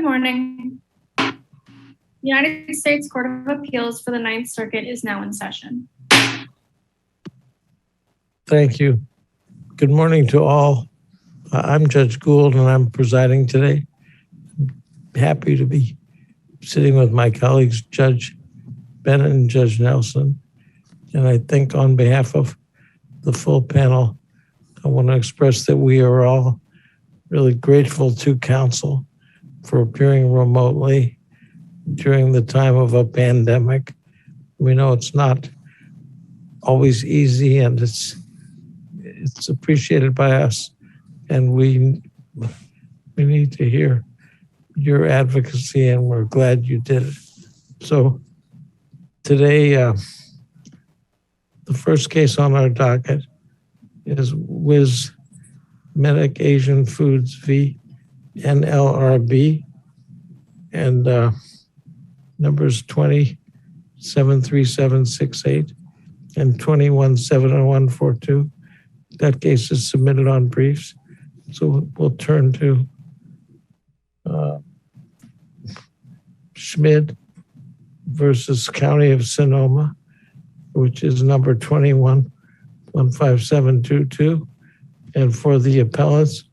Good morning. The United States Court of Appeals for the Ninth Circuit is now in session. Thank you. Good morning to all. I'm Judge Gould and I'm presiding today. I'm happy to be sitting with my colleagues, Judge Bennett and Judge Nelson. And I think on behalf of the full panel, I want to express that we are all really grateful to counsel for appearing remotely during the time of a pandemic. We know it's not always easy and it's appreciated by us, and we need to hear your advocacy, and we're glad you did it. So today, the first case on our docket is U.S.C. Medic Asian Foods v. NLRB, and numbers 273768 and 217142. That case is submitted on briefs. So we'll turn to Schmid versus County of Sonoma, which is number 21-15722. And for the appellants,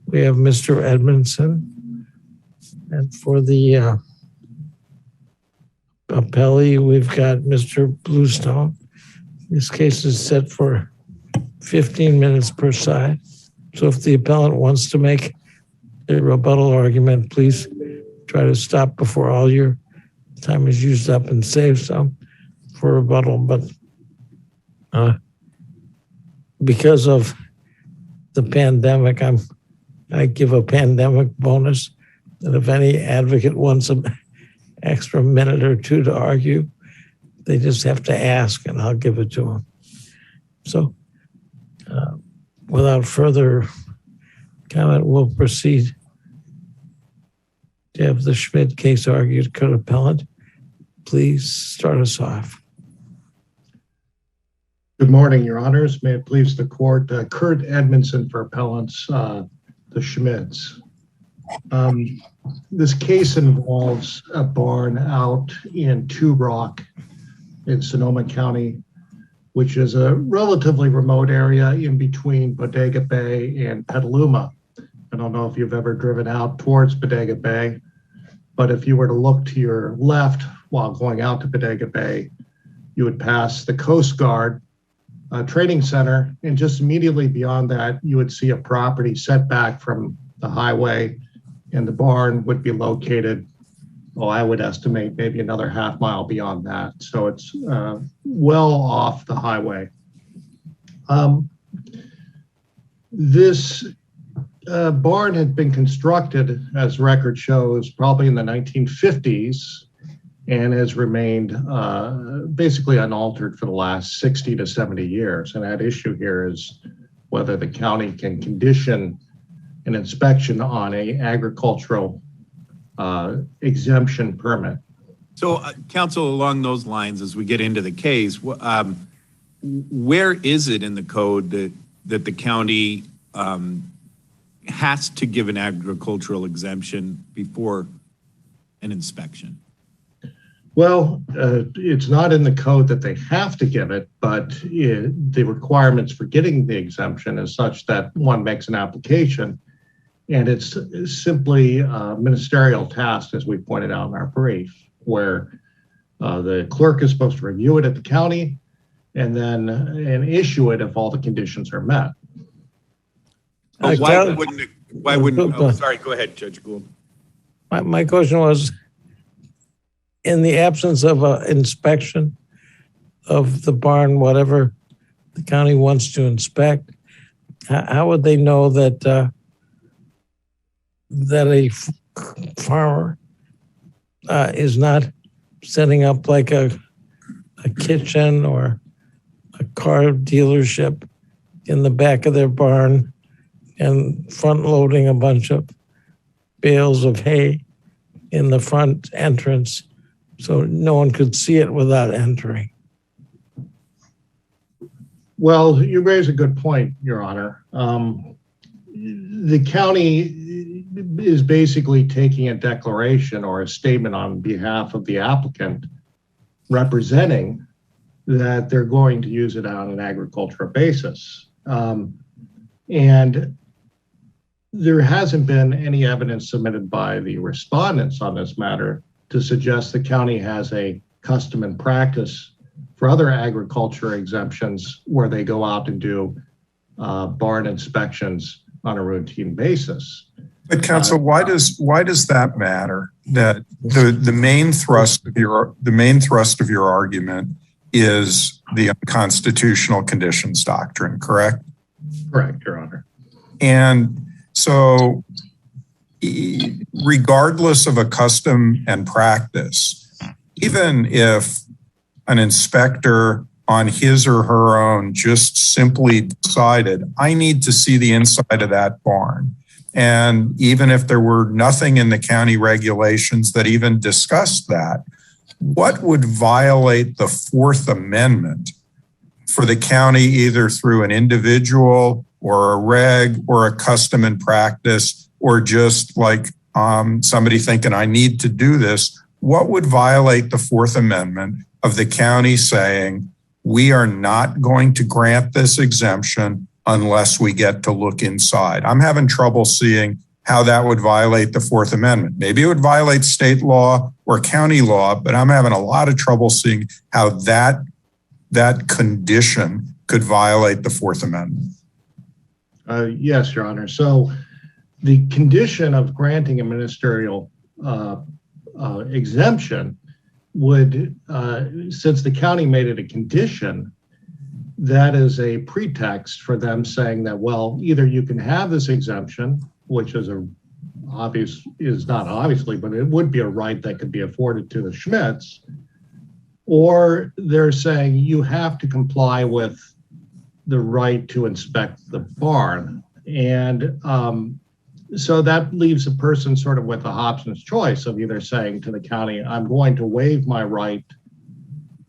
we have Mr. Edmondson. And for the appellee, we've got Mr. Bluestone. This case is set for 15 minutes per side. So if the appellant wants to make a rebuttal argument, please try to stop before all your time is used up and save some for rebuttal. But because of the pandemic, I give a pandemic bonus. And if any advocate wants an extra minute or two to argue, they just have to ask and I'll give it to them. So without further comment, we'll proceed to have the Schmid case argued. Could appellant please start us off? Good morning, Your Honors. May it please the court. Kurt Edmondson for appellants, the Schmids. This case involves a barn out in Two Rock in Sonoma County, which is a relatively remote area in between Bodega Bay and Petaluma. I don't know if you've ever driven out towards Bodega Bay, but if you were to look to your left while going out to Bodega Bay, you would pass the Coast Guard training center, and just immediately beyond that, you would see a property set back from the highway, and the barn would be located, I would estimate maybe another half mile beyond that. So it's well off the highway. This barn had been constructed, as record shows, probably in the 1950s and has remained basically unaltered for the last 60 to 70 years. And that issue here is whether the county can condition an inspection on a agricultural exemption permit. So, counsel, along those lines, as we get into the case, where is it in the code that the county has to give an agricultural exemption before an inspection? Well, it's not in the code that they have to give it, but the requirements for getting the exemption is such that one makes an application. And it's simply a ministerial task, as we pointed out in our brief, where the clerk is supposed to review it at the county and then issue it if all the conditions are met. Why wouldn't, sorry, go ahead, Judge Gould. My question was, in the absence of an inspection of the barn, whatever the county wants to inspect, how would they know that a farmer is not setting up like a kitchen or a car dealership in the back of their barn and front loading a bunch of bales of hay in the front entrance so no one could see it without entering? Well, you raise a good point, Your Honor. the county is basically taking a declaration or a statement on behalf of the applicant representing that they're going to use it on an agricultural basis. And there hasn't been any evidence submitted by the respondents on this matter to suggest the county has a custom and practice for other agriculture exemptions where they go out and do barn inspections on a routine basis. But counsel, why does that matter? That the main thrust of your argument is the unconstitutional conditions doctrine, correct? Correct, Your Honor. And so, regardless of a custom and practice, even if an inspector on his or her own just simply decided, I need to see the inside of that barn. And even if there were nothing in the county regulations that even discussed that, what would violate the Fourth Amendment for the county, either through an individual or a reg or a custom and practice, or just like somebody thinking, I need to do this? What would violate the Fourth Amendment of the county saying, we are not going to grant this exemption unless we get to look inside? I'm having trouble seeing how that would violate the Fourth Amendment. Maybe it would violate state law or county law, but I'm having a lot of trouble seeing how that condition could violate the Fourth Amendment. Yes, Your Honor. So the condition of granting a ministerial exemption would, since the county made it a condition, that is a pretext for them saying that, well, either you can have this exemption, which is not obviously, but it would be a right that could be afforded to the Schmids, or they're saying you have to comply with the right to inspect the barn. And so that leaves a person sort of with a Hobson's choice of either saying to the county, I'm going to waive my right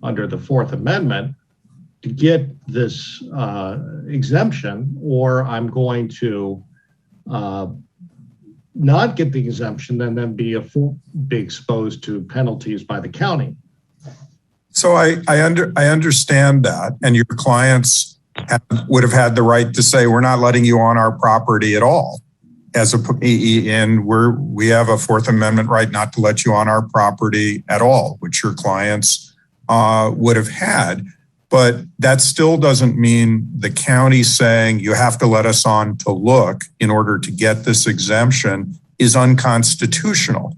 under the Fourth Amendment to get this exemption, or I'm going to not get the exemption and then be exposed to penalties by the county. So I understand that, and your clients would have had the right to say, we're not letting you on our property at all. And we have a Fourth Amendment right not to let you on our property at all, which your clients would have had. But that still doesn't mean the county saying you have to let us on to look in order to get this exemption is unconstitutional.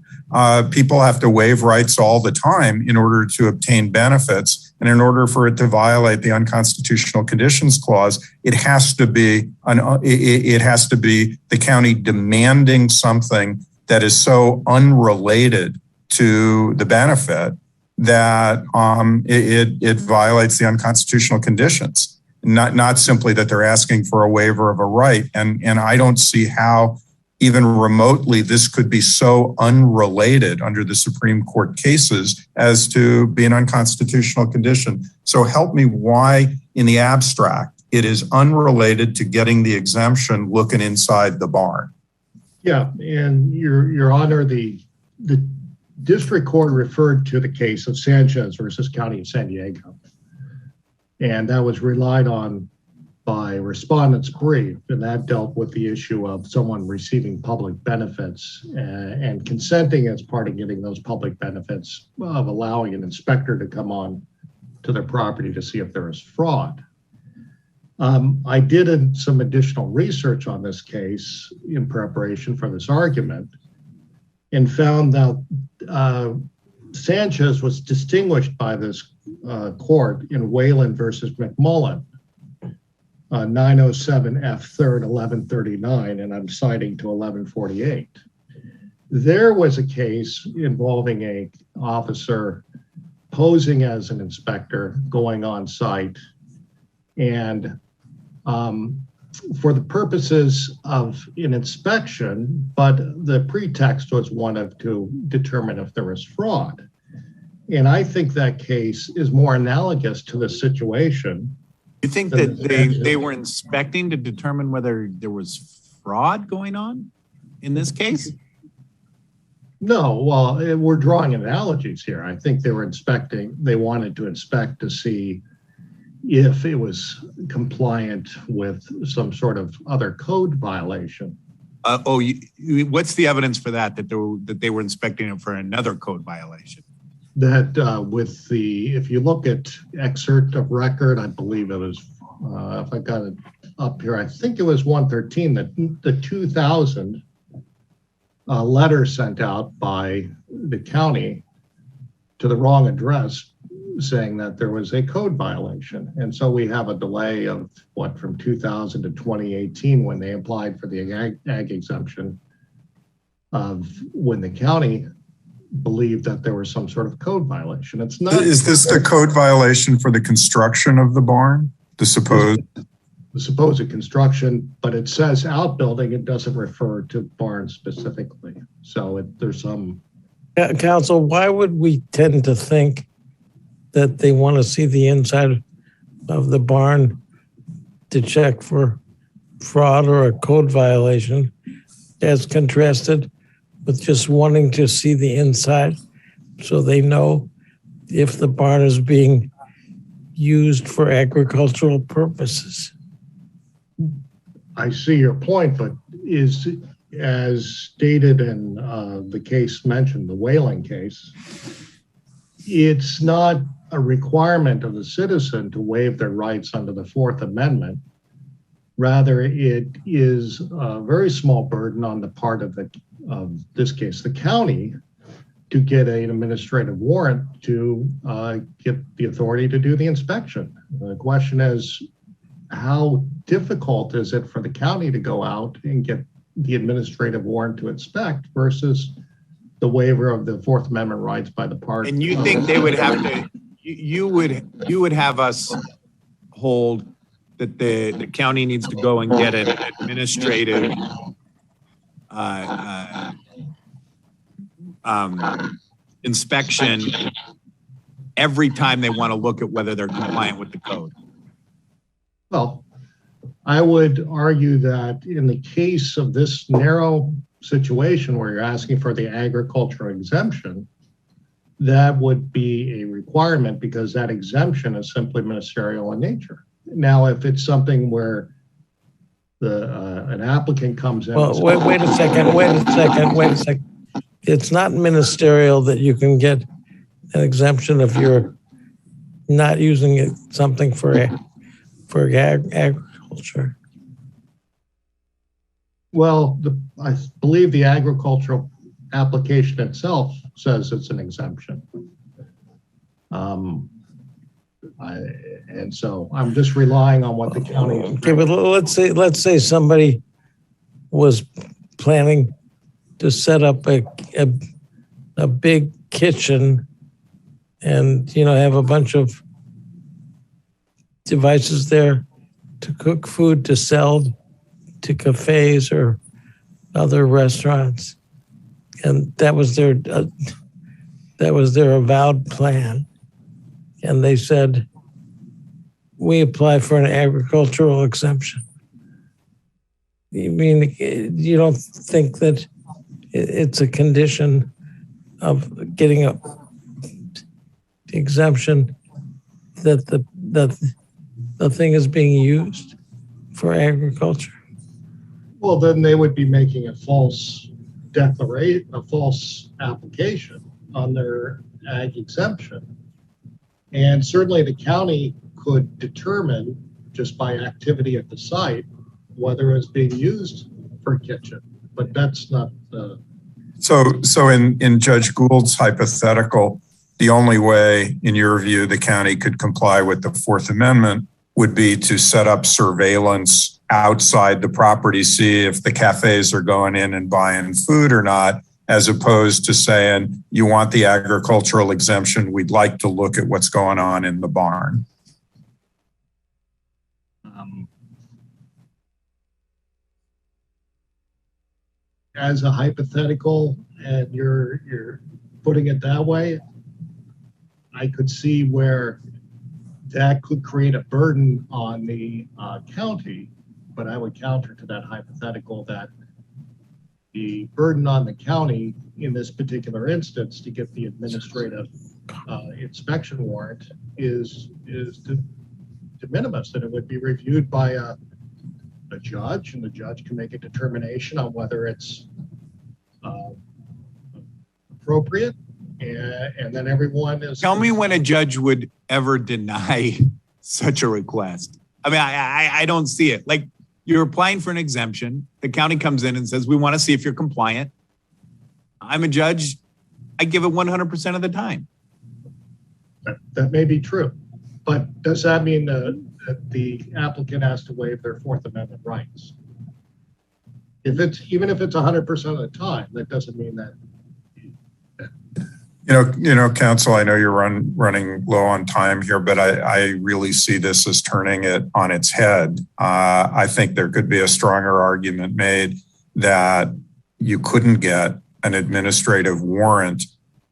People have to waive rights all the time in order to obtain benefits. And in order for it to violate the unconstitutional conditions clause, it has to be the county demanding something that is so unrelated to the benefit that it violates the unconstitutional conditions. Not simply that they're asking for a waiver of a right. And I don't see how even remotely this could be so unrelated under the Supreme Court cases as to be an unconstitutional condition. So help me why in the abstract it is unrelated to getting the exemption looking inside the barn. Yeah, and Your Honor, the district court referred to the case of Sanchez versus County of San Diego. And that was relied on by respondents' brief, and that dealt with the issue of someone receiving public benefits and consenting as part of getting those public benefits of allowing an inspector to come on to their property to see if there is fraud. I did some additional research on this case in preparation for this argument and found that Sanchez was distinguished by this court in Wayland versus McMullen, 907 F 3rd 1139, and I'm citing to 1148. There was a case involving an officer posing as an inspector going on site and for the purposes of an inspection, but the pretext was one of to determine if there was fraud. And I think that case is more analogous to the situation. You think that they were inspecting to determine whether there was fraud going on in this case? No, well, we're drawing analogies here. I think they wanted to inspect to see if it was compliant with some sort of other code violation. What's the evidence for that they were inspecting it for another code violation? That if you look at excerpt of record, I believe it was, if I got it up here, I think it was 113, the 2000 letter sent out by the county to the wrong address saying that there was a code violation. And so we have a delay of from 2000 to 2018 when they applied for the ag exemption, of when the county believed that there was some sort of code violation. It's not. Is this the code violation for the construction of the barn? The supposed construction, but it says outbuilding. It doesn't refer to barn specifically. So there's some. Counsel, why would we tend to think that they want to see the inside of the barn to check for fraud or a code violation, as contrasted with just wanting to see the inside so they know if the barn is being used for agricultural purposes? I see your point, but is, as stated in the case mentioned, the Whaling case, it's not a requirement of the citizen to waive their rights under the Fourth Amendment. Rather, it is a very small burden on the part of this case, the county, to get an administrative warrant to get the authority to do the inspection. The question is, how difficult is it for the county to go out and get the administrative warrant to inspect versus the waiver of the Fourth Amendment rights by the party? And you think they would have to, you would have us hold that the county needs to go and get an administrative inspection every time they want to look at whether they're compliant with the code? Well, I would argue that in the case of this narrow situation where you're asking for the agricultural exemption, that would be a requirement because that exemption is simply ministerial in nature. Now, if it's something where an applicant comes in. Well, wait a second. It's not ministerial that you can get an exemption if you're not using something for agriculture. Well, I believe the agricultural application itself says it's an exemption. And so I'm just relying on what the county. Okay, but let's say somebody was planning to set up a big kitchen and have a bunch of devices there to cook food to sell to cafes or other restaurants, and that was their avowed plan. And they said, we apply for an agricultural exemption. You mean you don't think that it's a condition of getting a exemption that the thing is being used for agriculture? Well, then they would be making a false declaration, a false application on their ag exemption. And certainly the county could determine just by activity at the site whether it's being used for kitchen, but that's not the. So in Judge Gould's hypothetical, the only way, in your view, the county could comply with the Fourth Amendment would be to set up surveillance outside the property, see if the cafes are going in and buying food or not, as opposed to saying, you want the agricultural exemption, we'd like to look at what's going on in the barn. As a hypothetical, and you're putting it that way, I could see where that could create a burden on the county but I would counter to that hypothetical that the burden on the county in this particular instance to get the administrative inspection warrant is de minimis, and it would be reviewed by a judge, and the judge can make a determination on whether it's appropriate, and then everyone is. Tell me when a judge would ever deny such a request. I mean, I don't see it. Like, you're applying for an exemption. The county comes in and says, we want to see if you're compliant. I'm a judge. I give it 100% of the time. That may be true, but does that mean that the applicant has to waive their Fourth Amendment rights? Even if it's 100% of the time, that doesn't mean that. Counsel, I know you're running low on time here, but I really see this as turning it on its head. I think there could be a stronger argument made that you couldn't get an administrative warrant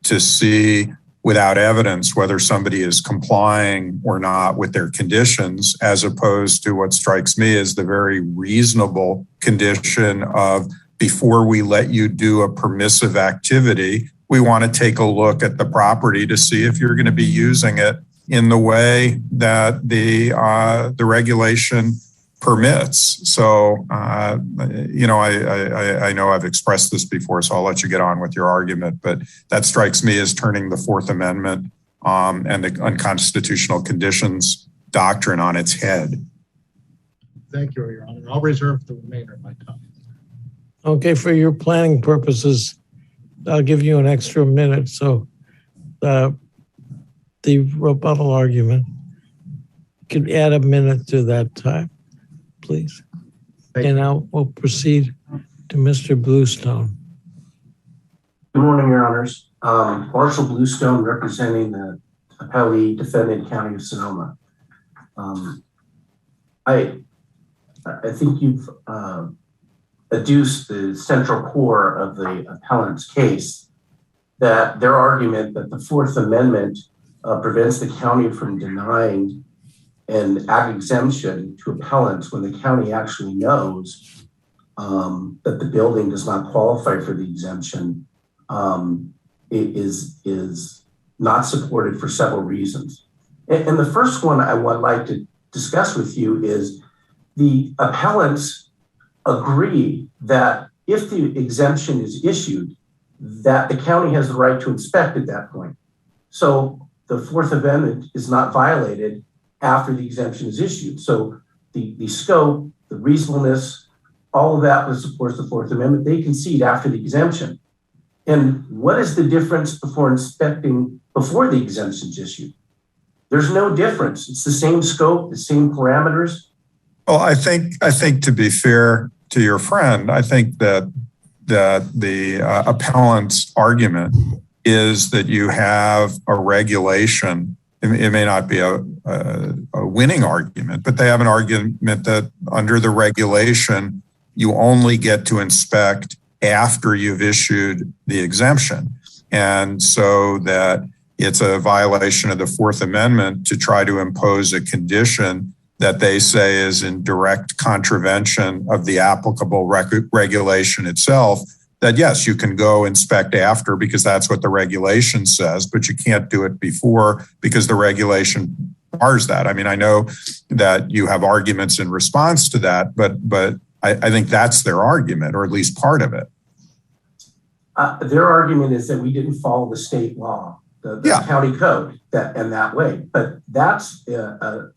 to see without evidence whether somebody is complying or not with their conditions, as opposed to what strikes me as the very reasonable condition of, before we let you do a permissive activity, we want to take a look at the property to see if you're going to be using it in the way that the regulation permits. So, I know I've expressed this before, so I'll let you get on with your argument, but that strikes me as turning the Fourth Amendment and the unconstitutional conditions doctrine on its head. Thank you, Your Honor. I'll reserve the remainder of my time. Okay, for your planning purposes, I'll give you an extra minute. So the rebuttal argument, you can add a minute to that time, please. And now we'll proceed to Mr. Bluestone. Good morning, Your Honors. Marshall Bluestone, representing the appellee defendant County of Sonoma. I think you've adduced the central core of the appellant's case, that their argument that the Fourth Amendment prevents the county from denying an ag exemption to appellants when the county actually knows that the building does not qualify for the exemption is not supported for several reasons. And the first one I would like to discuss with you is the appellants agree that if the exemption is issued, that the county has the right to inspect at that point. So the Fourth Amendment is not violated after the exemption is issued. So the scope, the reasonableness, all of that was supports the Fourth Amendment. They concede after the exemption. And what is the difference before inspecting before the exemption is issued? There's no difference. It's the same scope, the same parameters. Well, I think to be fair to your friend, I think that the appellant's argument is that you have a regulation. It may not be a winning argument, but they have an argument that under the regulation, you only get to inspect after you've issued the exemption. And so that it's a violation of the Fourth Amendment to try to impose a condition that they say is in direct contravention of the applicable regulation itself, that yes, you can go inspect after because that's what the regulation says, but you can't do it before because the regulation bars that. I mean, I know that you have arguments in response to that, but I think that's their argument, or at least part of it. Their argument is that we didn't follow the state law, the county code, that way. But that's a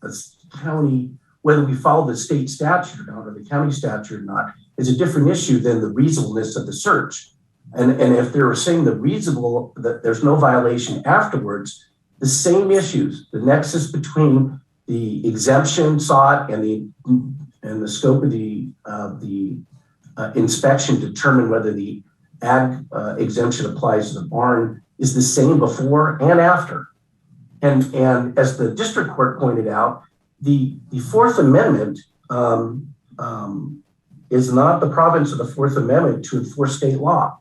county, whether we follow the state statute or not, or the county statute or not, is a different issue than the reasonableness of the search. And if they were saying that there's no violation afterwards, the same issues, the nexus between the exemption sought and the scope of the inspection to determine whether the ag exemption applies to the barn is the same before and after. And as the district court pointed out, the Fourth Amendment is not the province of the Fourth Amendment to enforce state law.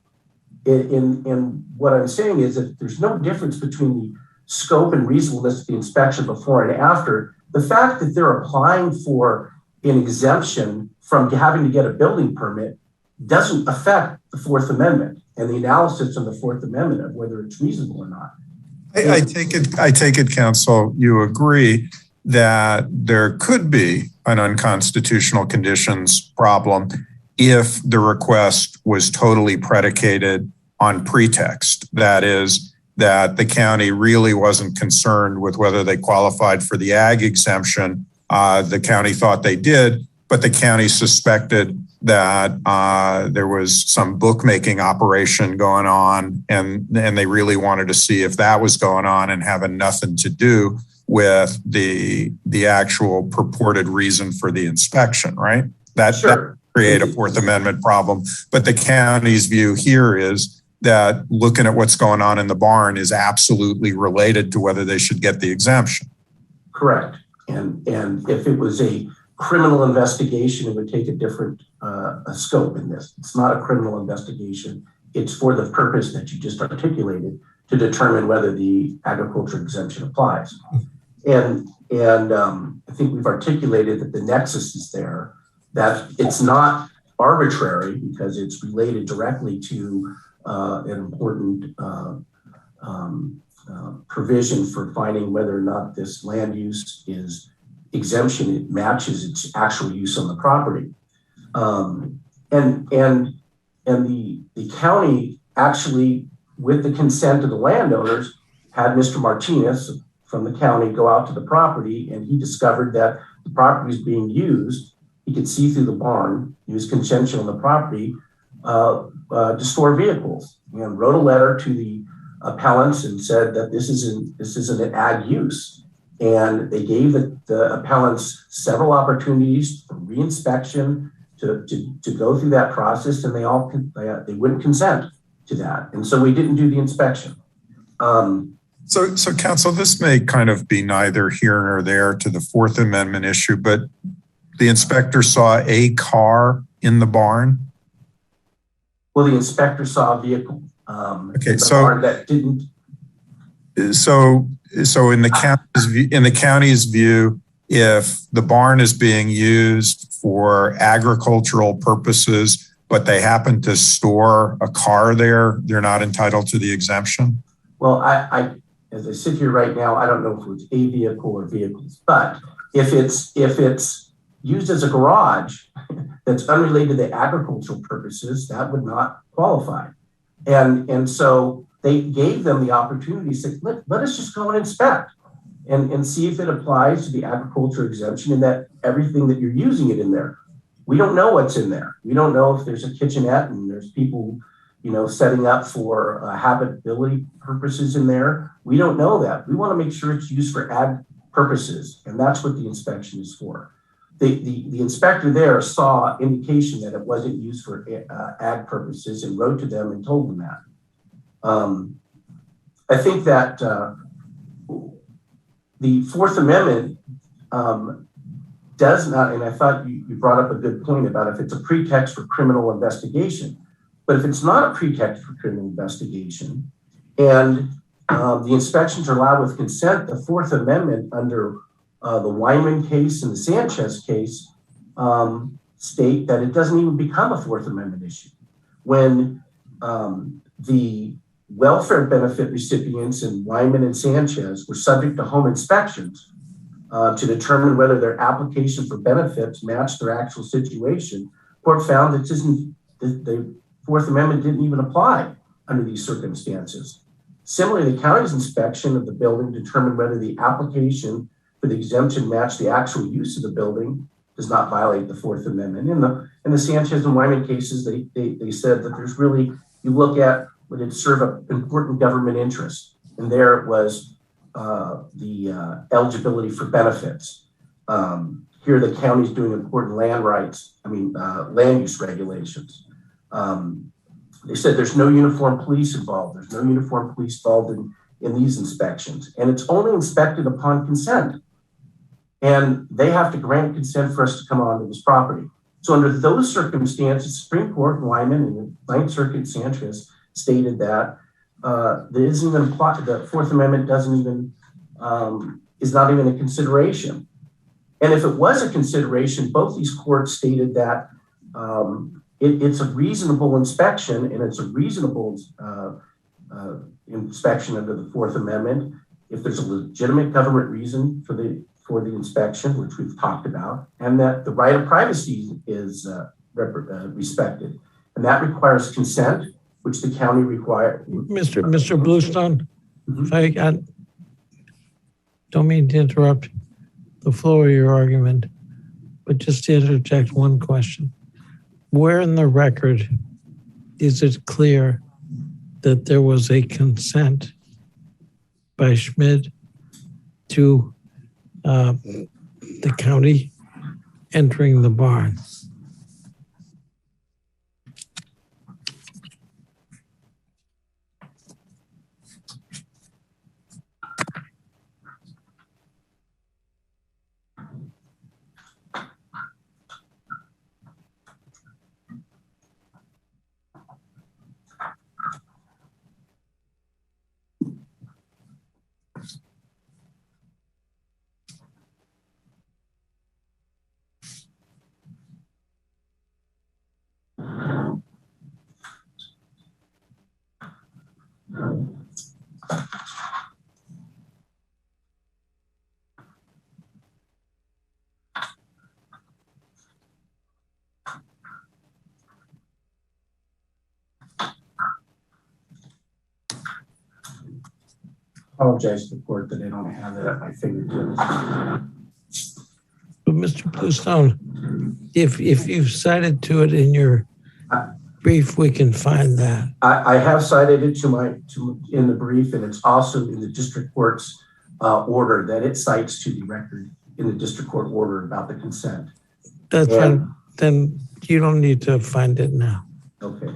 And what I'm saying is that there's no difference between the scope and reasonableness of the inspection before and after. The fact that they're applying for an exemption from having to get a building permit doesn't affect the Fourth Amendment and the analysis of the Fourth Amendment of whether it's reasonable or not. I take it, counsel, you agree that there could be an unconstitutional conditions problem if the request was totally predicated on pretext. That is, that the county really wasn't concerned with whether they qualified for the ag exemption. The county thought they did, but the county suspected that there was some bookmaking operation going on, and they really wanted to see if that was going on and having nothing to do with the actual purported reason for the inspection, right? That create a Fourth Amendment problem. But the county's view here is that looking at what's going on in the barn is absolutely related to whether they should get the exemption. Correct. And if it was a criminal investigation, it would take a different scope in this. It's not a criminal investigation. It's for the purpose that you just articulated to determine whether the agriculture exemption applies. And I think we've articulated that the nexus is there, that it's not arbitrary because it's related directly to an important provision for finding whether or not this land use is exemption, it matches its actual use on the property. And the county actually, with the consent of the landowners, had Mr. Martinez from the county go out to the property, and he discovered that the property was being used. He could see through the barn. He was consensual on the property to store vehicles, and wrote a letter to the appellants and said that this isn't an ag use. And they gave the appellants several opportunities for reinspection to go through that process, and they wouldn't consent to that, and so we didn't do the inspection. So counsel, this may kind of be neither here nor there to the Fourth Amendment issue, but the inspector saw a car in the barn. Well, the inspector saw a vehicle. Okay, so barn that didn't. So in the county's view, if the barn is being used for agricultural purposes, but they happen to store a car there, they're not entitled to the exemption? Well, I as I sit here right now, I don't know if it's a vehicle or vehicles, but if it's used as a garage that's unrelated to the agricultural purposes, that would not qualify. And so they gave them the opportunity to say, let us just go and inspect and see if it applies to the agriculture exemption, and that everything that you're using it in there. We don't know what's in there. We don't know if there's a kitchenette and there's people, setting up for habitability purposes in there. We don't know that. We want to make sure it's used for ag purposes, and that's what the inspection is for. The inspector there saw indication that it wasn't used for ag purposes and wrote to them and told them that. I think that the Fourth Amendment does not, and I thought you brought up a good point about if it's a pretext for criminal investigation. But if it's not a pretext for criminal investigation and the inspections are allowed with consent, the Fourth Amendment under the Wyman case and the Sanchez case state that it doesn't even become a Fourth Amendment issue. When the welfare benefit recipients in Wyman and Sanchez were subject to home inspections to determine whether their application for benefits matched their actual situation, court found that the Fourth Amendment didn't even apply under these circumstances. Similarly, the county's inspection of the building determined whether the application for the exemption matched the actual use of the building does not violate the Fourth Amendment. In the Sanchez and Wyman cases, they said that there's really, you look at would it serve an important government interest, and there it was the eligibility for benefits. Here, the county's doing important land use regulations. They said there's no uniformed police involved. There's no uniformed police involved in these inspections, and it's only inspected upon consent. And they have to grant consent for us to come onto this property. So under those circumstances, Supreme Court, Wyman, and the Ninth Circuit, Sanchez stated that the Fourth Amendment doesn't even is not even a consideration. And if it was a consideration, both these courts stated that it's a reasonable inspection, and it's a reasonable inspection under the Fourth Amendment if there's a legitimate government reason for the inspection, which we've talked about, and that the right of privacy is respected. And that requires consent, which the county requires. Mr. Bluestone, if I don't mean to interrupt the flow of your argument, but just to interject one question. Where in the record is it clear that there was a consent by Schmid to the county entering the barn? Apologize to the court that I don't have that at my fingertips. But Mr. Bluestone, if you've cited to it in your brief, we can find that. I have cited it in the brief, and it's also in the district court's order that it cites to the record in the district court order about the consent. That's fine. Then you don't need to find it now. Okay.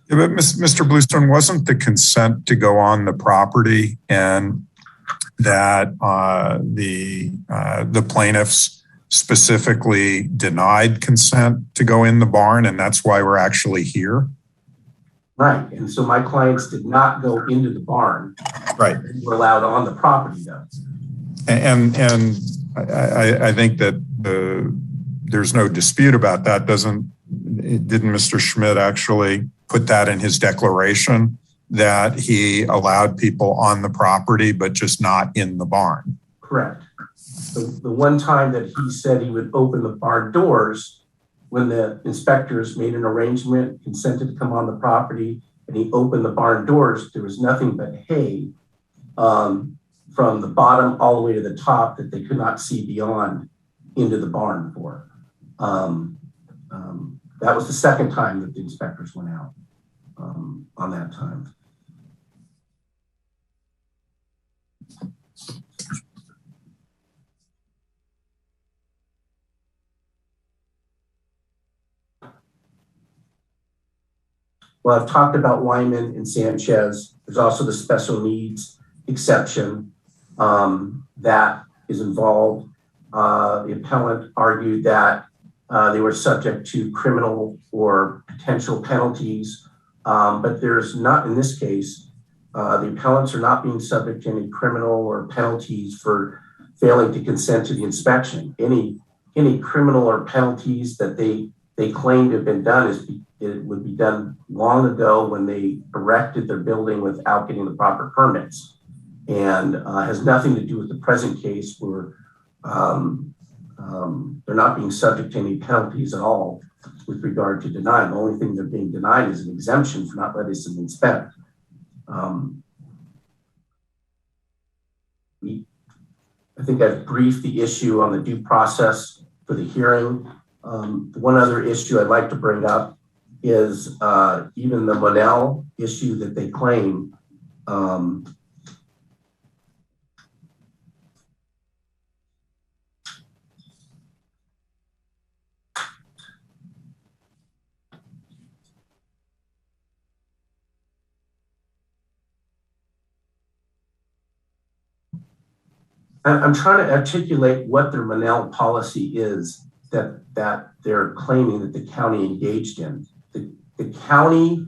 Yeah, but Mr. Bluestone, wasn't the consent to go on the property and that the plaintiffs specifically denied consent to go in the barn, and that's why we're actually here? Right, and so my clients did not go into the barn. Right. They were allowed on the property though. And I think that there's no dispute about that. Didn't Mr. Schmid actually put that in his declaration that he allowed people on the property, but just not in the barn? Correct. The one time that he said he would open the barn doors, when the inspectors made an arrangement, consented to come on the property, and he opened the barn doors, there was nothing but hay from the bottom all the way to the top that they could not see beyond into the barn for. That was the second time that the inspectors went out on that time. Well, I've talked about Wyman and Sanchez. There's also the special needs exception that is involved. The appellant argued that they were subject to criminal or potential penalties, but there's not, in this case, the appellants are not being subject to any criminal or penalties for failing to consent to the inspection. Any criminal or penalties that they claim to have been done it would be done long ago when they erected their building without getting the proper permits, and has nothing to do with the present case where they're not being subject to any penalties at all with regard to denial. The only thing they're being denied is an exemption for not letting them inspect. I think I've briefed the issue on the due process for the hearing. One other issue I'd like to bring up is even the Monell issue that they claim. I'm trying to articulate what their Monell policy is that they're claiming that the county engaged in. The county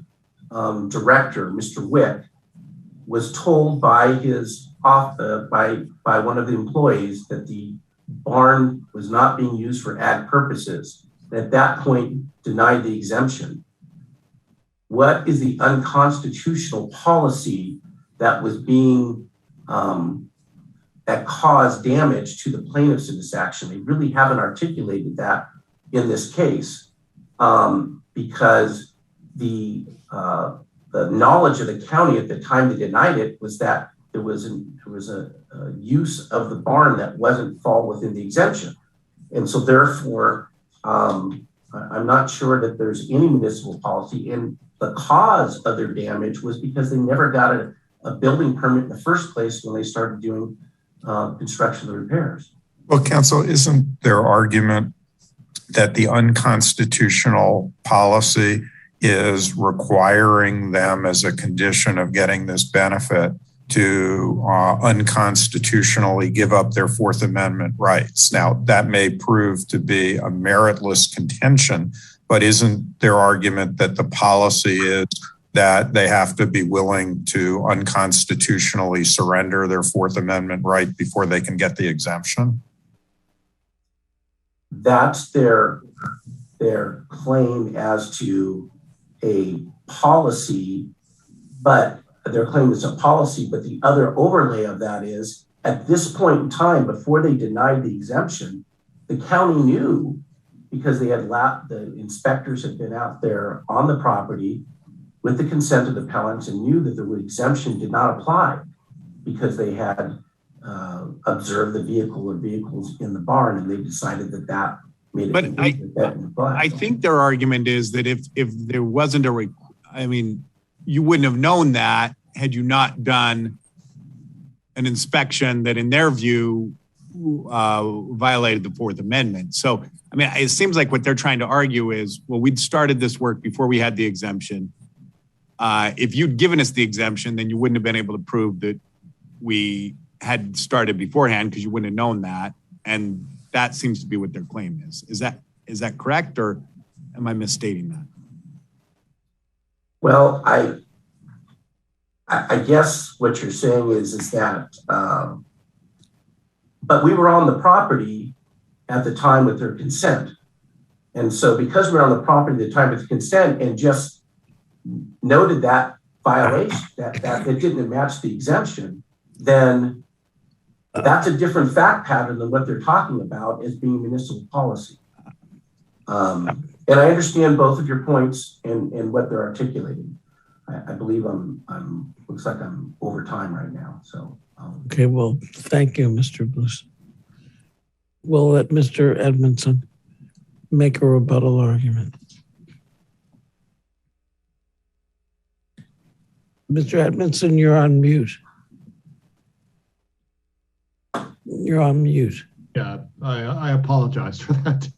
director, Mr. Wick, was told by his by one of the employees that the barn was not being used for ag purposes, at that point denied the exemption. What is the unconstitutional policy that was being, that caused damage to the plaintiffs in this action? They really haven't articulated that in this case, because the knowledge of the county at the time they denied it was that there was a use of the barn that wasn't fall within the exemption. And so therefore, I'm not sure that there's any municipal policy, and the cause of their damage was because they never got a building permit in the first place when they started doing construction and repairs. Well, counsel, isn't their argument that the unconstitutional policy is requiring them as a condition of getting this benefit to unconstitutionally give up their Fourth Amendment rights? Now, that may prove to be a meritless contention, but isn't their argument that the policy is that they have to be willing to unconstitutionally surrender their Fourth Amendment right before they can get the exemption? That's their claim as to a policy, but their claim is a policy, but the other overlay of that is at this point in time, before they denied the exemption, the county knew, because they had the inspectors had been out there on the property with the consent of the appellants and knew that the exemption did not apply because they had observed the vehicle or vehicles in the barn, and they decided that made it. But I think their argument is that if there wasn't you wouldn't have known that had you not done an inspection that in their view violated the Fourth Amendment. So, it seems like what they're trying to argue is, well, we'd started this work before we had the exemption. If you'd given us the exemption, then you wouldn't have been able to prove that we had started beforehand because you wouldn't have known that. And that seems to be what their claim is. Is that correct, or am I misstating that? Well, I guess what you're saying is that, but we were on the property at the time with their consent. And so because we're on the property at the time with consent and just noted that violation, that it didn't match the exemption, then that's a different fact pattern than what they're talking about as being municipal policy. And I understand both of your points and what they're articulating. I believe looks like I'm over time right now. So okay, well, thank you, Mr. Bruce. We'll let Mr. Edmondson make a rebuttal argument. Mr. Edmondson, you're on mute. You're on mute. Yeah, I apologize for that.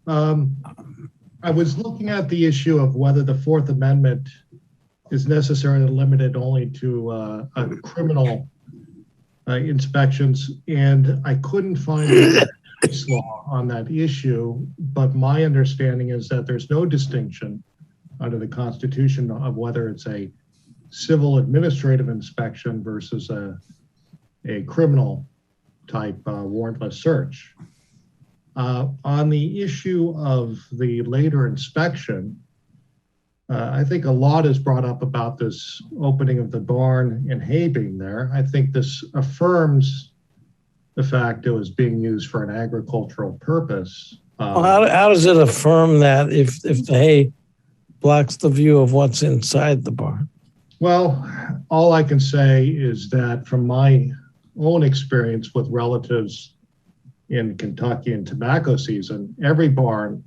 I was looking at the issue of whether the Fourth Amendment is necessarily limited only to criminal inspections, and I couldn't find a case law on that issue, but my understanding is that there's no distinction under the Constitution of whether it's a civil administrative inspection versus a criminal type warrantless search. On the issue of the later inspection, I think a lot is brought up about this opening of the barn and hay being there. I think this affirms the fact it was being used for an agricultural purpose. Well, how does it affirm that if the hay blocks the view of what's inside the barn? Well, all I can say is that from my own experience with relatives in Kentucky in tobacco season, every barn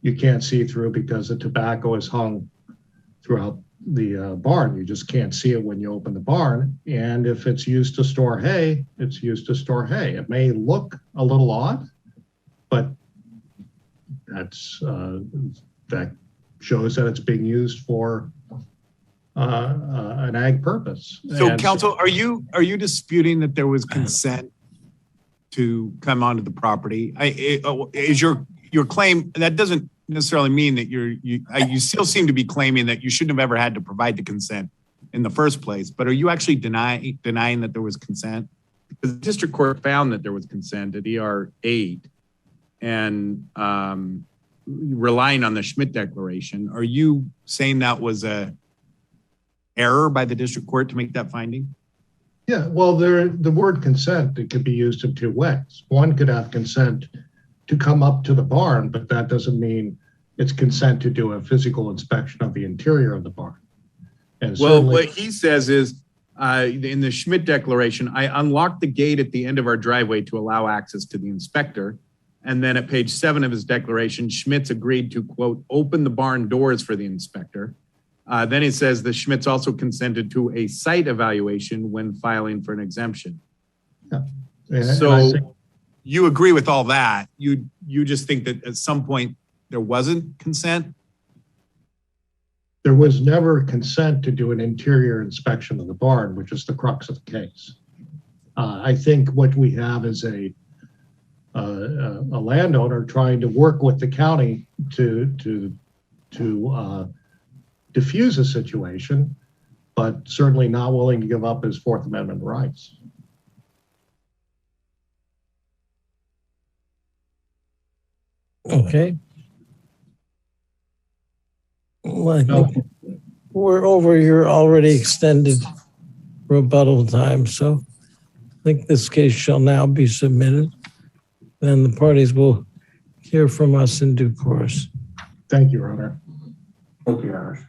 you can't see through because the tobacco is hung throughout the barn. You just can't see it when you open the barn. And if it's used to store hay, it's used to store hay. It may look a little odd, but that's that shows that it's being used for an ag purpose. So, and counsel, are you disputing that there was consent to come onto the property? Is your claim that doesn't necessarily mean that you still seem to be claiming that you shouldn't have ever had to provide the consent in the first place, but are you actually denying that there was consent? the district court found that there was consent at ER 8 and relying on the Schmid declaration. Are you saying that was a error by the district court to make that finding? Yeah, well, the word consent, it could be used in two ways. One could have consent to come up to the barn, but that doesn't mean it's consent to do a physical inspection of the interior of the barn. And well, what he says is, in the Schmid declaration, I unlocked the gate at the end of our driveway to allow access to the inspector. And then at page 7 of his declaration, Schmidt's agreed to, quote, open the barn doors for the inspector. Then it says the Schmidt's also consented to a site evaluation when filing for an exemption. Yeah. So you agree with all that. You just think that at some point there wasn't consent? There was never consent to do an interior inspection of the barn, which is the crux of the case. I think what we have is a landowner trying to work with the county to diffuse a situation, but certainly not willing to give up his Fourth Amendment rights. Okay. Well, I think we're over your already extended rebuttal time, so I think this case shall now be submitted, and the parties will hear from us in due course. Thank you, Your Honor. Thank you, Your Honor.